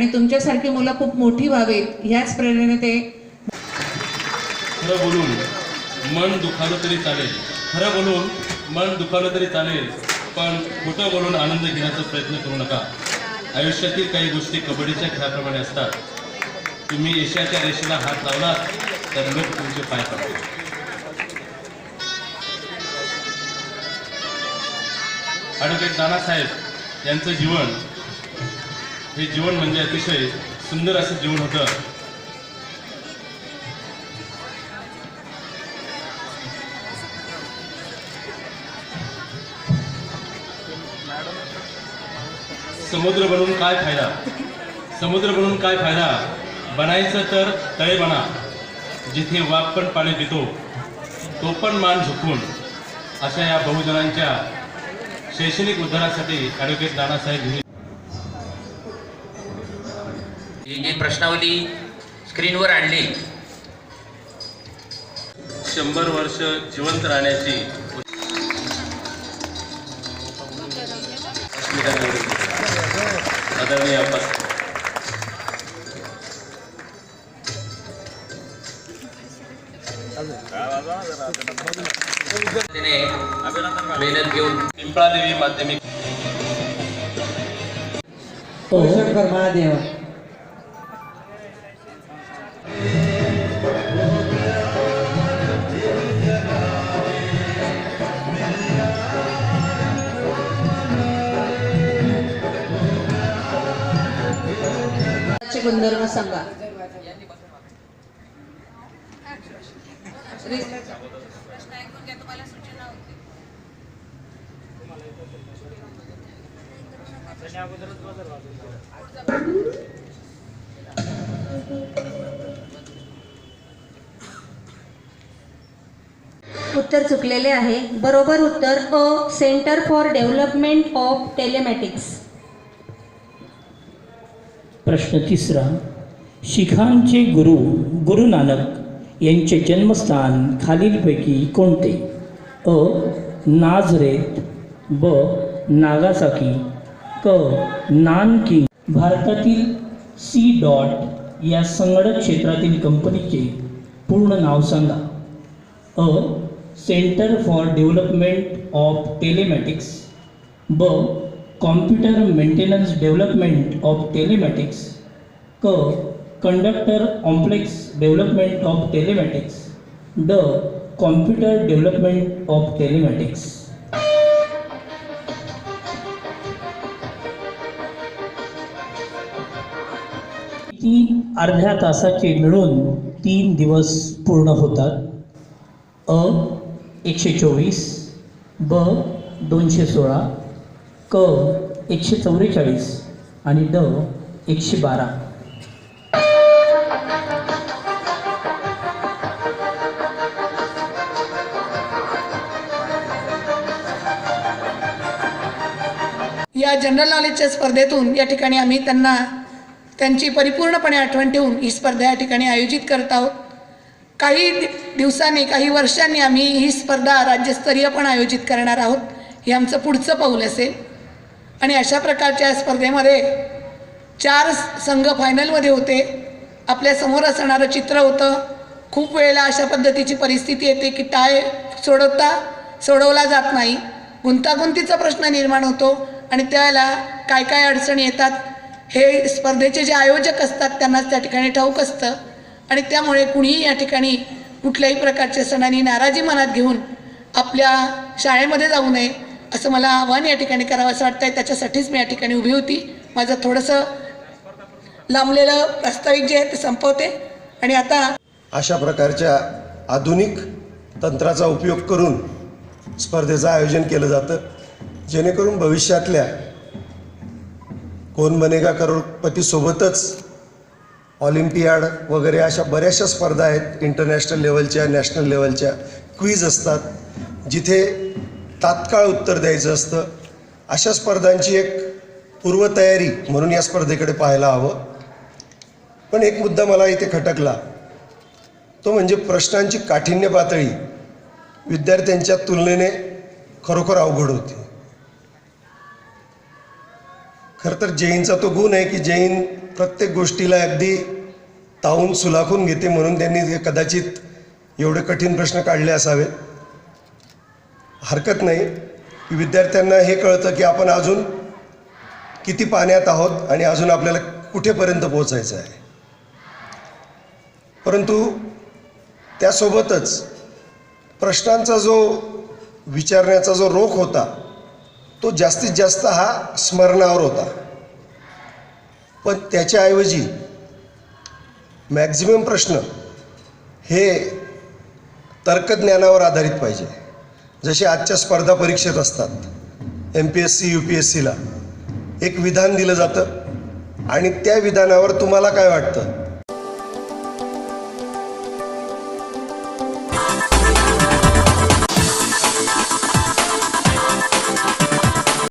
आणि तुमच्यासारखी मुलं खूप मोठी व्हावीत ह्याच प्रेरणेने ते खरं बोलून मन दुखावलं तरी चालेल, खरं बोलून मन दुखावलं तरी चालेल, पण खोटं बोलून आनंद घेण्याचा प्रयत्न करू नका. आयुष्यातील काही गोष्टी कबड्डीच्या खेळाप्रमाणे असतात. तुम्ही यशाच्या रेषेला हात लावलात तर लोक तुमचे पाय पडतील. ॲडव्होकेट नानासाहेब यांचं जीवन हे जीवन म्हणजे अतिशय सुंदर असं जीवन होतं. समुद्र बनवून काय फायदा, समुद्र बनवून काय फायदा, बनायचं तर तळे बना, जिथे वाघ पण पाणी पितो तो पण मान झुकवून. अशा या बहुजनांच्या शैक्षणिक उद्धारासाठी ॲडव्होकेट नानासाहेब ही प्रश्नावली स्क्रीनवर आणली. 100 वर्ष जिवंत राहण्याची आदरणीय मेहनत घेऊन पिंपळादेवी माध्यमिक शंकर महादेव गुणधर्म सांगा. उत्तर चुकलेले आहे. बरोबर उत्तर अ. Centre for development of telematics. प्रश्न तिसरा. शिखांचे गुरु गुरु नानक यांचे जन्मस्थान खालीलपैकी कोणते? अ. नाझरेत, ब. नागासाकी, क. नानकिंग. भारतातील C. या संगणक क्षेत्रातील कंपनीचे पूर्ण नाव सांगा. अ. Centre for development of telematics, ब. Computer maintenance development of telematics, क. Conductor complex development of telematics, ड. Computer development of telematics. अर्ध्या तासाचे मिळून 3 दिवस पूर्ण होतात. अ. 124, ब. 216, क. 144 आणि ड. 112. या जनरल नॉलेजच्या स्पर्धेतून या ठिकाणी आम्ही त्यांना त्यांची परिपूर्णपणे आठवण ठेवून ही स्पर्धा या ठिकाणी आयोजित करत आहोत. काही दिवसांनी काही वर्षांनी आम्ही ही स्पर्धा राज्यस्तरीय पण आयोजित करणार आहोत. हे आमचं पुढचं पाऊल असेल. आणि अशा प्रकारच्या स्पर्धेमध्ये 4 संघ फायनलमध्ये होते. आपल्यासमोर असणारं चित्र होतं. खूप वेळेला अशा पद्धतीची परिस्थिती येते की टाय सोडवला जात नाही, गुंतागुंतीचा प्रश्न निर्माण होतो आणि त्यावेळेला काय काय अडचणी येतात हे स्पर्धेचे जे आयोजक असतात त्यांनाच त्या ठिकाणी ठाऊक असतं. आणि त्यामुळे कुणीही या ठिकाणी कुठल्याही प्रकारच्या सणांनी नाराजी मनात घेऊन आपल्या शाळेमध्ये जाऊ नये असं मला आव्हान या ठिकाणी करावं असं वाटतं आहे. त्याच्यासाठीच मी या ठिकाणी उभी होती. माझं थोडंसं लांबलेलं प्रास्ताविक जे आहे ते संपवते. आणि आता अशा प्रकारच्या आधुनिक तंत्राचा उपयोग करून स्पर्धेचं आयोजन केलं जातं, जेणेकरून भविष्यातल्या कोण बनेगा करोडपतीसोबतच ऑलिम्पियाड वगैरे अशा बऱ्याचशा स्पर्धा आहेत. इंटरनॅशनल लेवलच्या, नॅशनल लेवलच्या क्विज असतात, जिथे तात्काळ उत्तर द्यायचं असतं. अशा स्पर्धांची एक पूर्वतयारी म्हणून या स्पर्धेकडे पाहायला हवं. पण एक मुद्दा मला इथे खटकला, तो म्हणजे प्रश्नांची काठिण्य पातळी विद्यार्थ्यांच्या तुलनेने खरोखर अवघड होती. खरं तर जैनचा तो गुण आहे की जैन प्रत्येक गोष्टीला अगदी तावून सुलाखून घेते, म्हणून त्यांनी हे कदाचित एवढे कठीण प्रश्न काढले असावेत. हरकत नाही की विद्यार्थ्यांना हे कळतं की आपण अजून किती पाण्यात आहोत आणि अजून आपल्याला कुठेपर्यंत पोहोचायचं आहे. परंतु त्यासोबतच प्रश्नांचा जो विचारण्याचा जो रोख होता तो जास्तीत जास्त हा स्मरणावर होता. पण त्याच्याऐवजी मॅक्झिमम प्रश्न हे तर्कज्ञानावर आधारित पाहिजे. जसे आजच्या स्पर्धा परीक्षेत असतात, MPSC UPSCला एक विधान दिलं जातं आणि त्या विधानावर तुम्हाला काय वाटतं